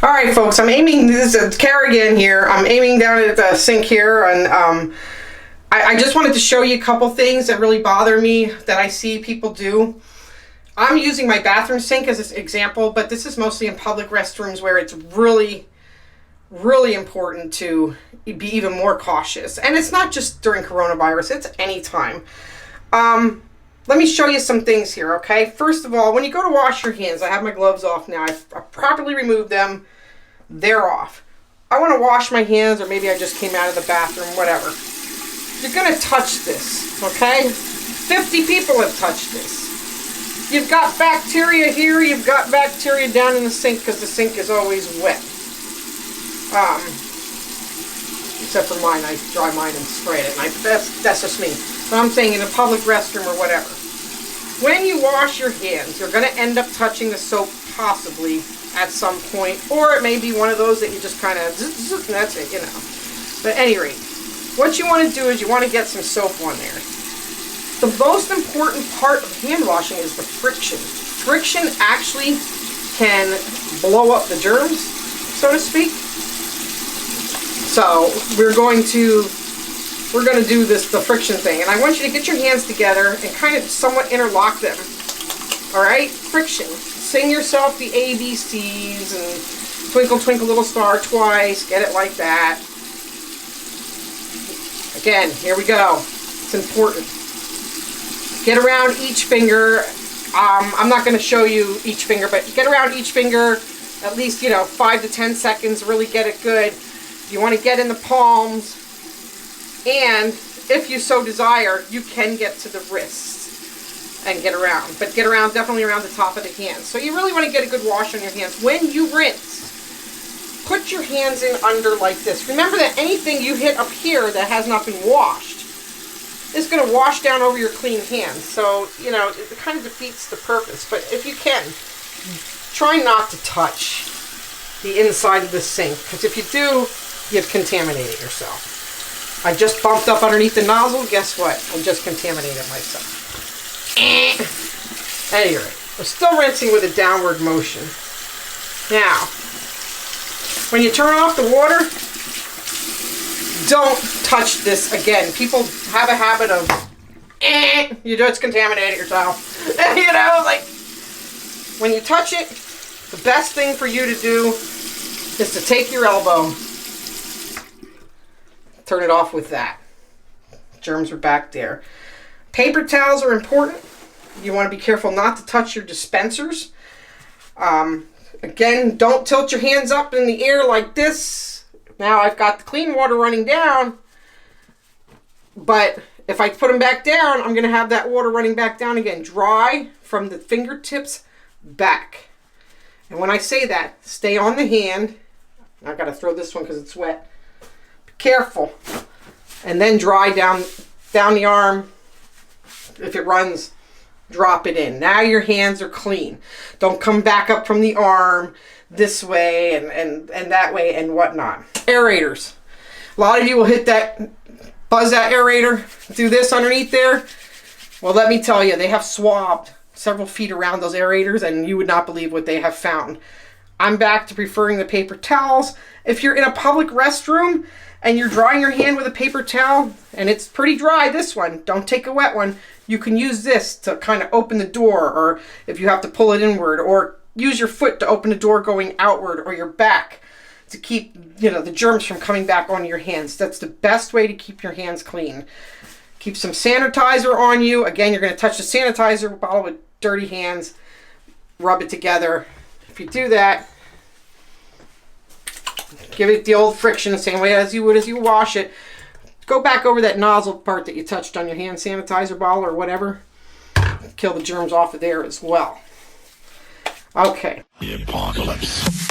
All right, folks, I'm aiming, this is Kerrigan here. I'm aiming down at the sink here, and I just wanted to show you a couple things that really bother me that I see people do. I'm using my bathroom sink as an example, but this is mostly in public restrooms where it's really, really important to be even more cautious. And it's not just during coronavirus, it's any time. Let me show you some things here, okay? First of all, when you go to wash your hands, I have my gloves off now. I've properly removed them. They're off. I want to wash my hands, or maybe I just came out of the bathroom, whatever. You're going to touch this, okay? 50 people have touched this. You've got bacteria here. You've got bacteria down in the sink because the sink is always wet. Except for mine, I dry mine and spray it. And that's just me. But I'm saying in a public restroom or whatever. When you wash your hands, you're going to end up touching the soap possibly at some point. Or it may be one of those that you just kind of, and that's it, you know. But at any rate, what you want to do is you want to get some soap on there. The most important part of hand washing is the friction. Friction actually can blow up the germs, so to speak. So we're going to do the friction thing, and I want you to get your hands together and kind of somewhat interlock them. All right, friction. Sing yourself the ABCs and twinkle twinkle little star twice. Get it like that. Again, here we go. It's important. Get around each finger. I'm not going to show you each finger, but get around each finger at least 5 to 10 seconds. Really get it good. You want to get in the palms, and if you so desire, you can get to the wrists and get around. But get around, definitely around the top of the hands. So you really want to get a good wash on your hands. When you rinse, put your hands in under like this. Remember that anything you hit up here that has not been washed is going to wash down over your clean hands. So, it kind of defeats the purpose. But if you can, try not to touch the inside of the sink, because if you do, you've contaminated yourself. I just bumped up underneath the nozzle. Guess what? I just contaminated myself. Anyway, we're still rinsing with a downward motion. Now, when you turn off the water, don't touch this again. People have a habit of, you just contaminated yourself. Like, when you touch it, the best thing for you to do is to take your elbow, turn it off with that. Germs are back there. Paper towels are important. You want to be careful not to touch your dispensers. Again, don't tilt your hands up in the air like this. Now I've got the clean water running down, but if I put them back down, I'm going to have that water running back down again. Dry from the fingertips back. And when I say that, stay on the hand. I've got to throw this one because it's wet. Be careful. And then dry down the arm. If it runs, drop it in. Now your hands are clean. Don't come back up from the arm this way and that way and whatnot. Aerators. A lot of you will hit that, buzz that aerator, do this underneath there. Well, let me tell you, they have swabbed several feet around those aerators, and you would not believe what they have found. I'm back to preferring the paper towels. If you're in a public restroom and you're drying your hand with a paper towel, and it's pretty dry, this one, don't take a wet one, you can use this to kind of open the door, or if you have to pull it inward, or use your foot to open the door going outward, or your back to keep, the germs from coming back onto your hands. That's the best way to keep your hands clean. Keep some sanitizer on you. Again, you're going to touch the sanitizer bottle with dirty hands. Rub it together. If you do that, give it the old friction the same way as you would as you wash it. Go back over that nozzle part that you touched on your hand sanitizer bottle or whatever. Kill the germs off of there as well. Okay. The apocalypse.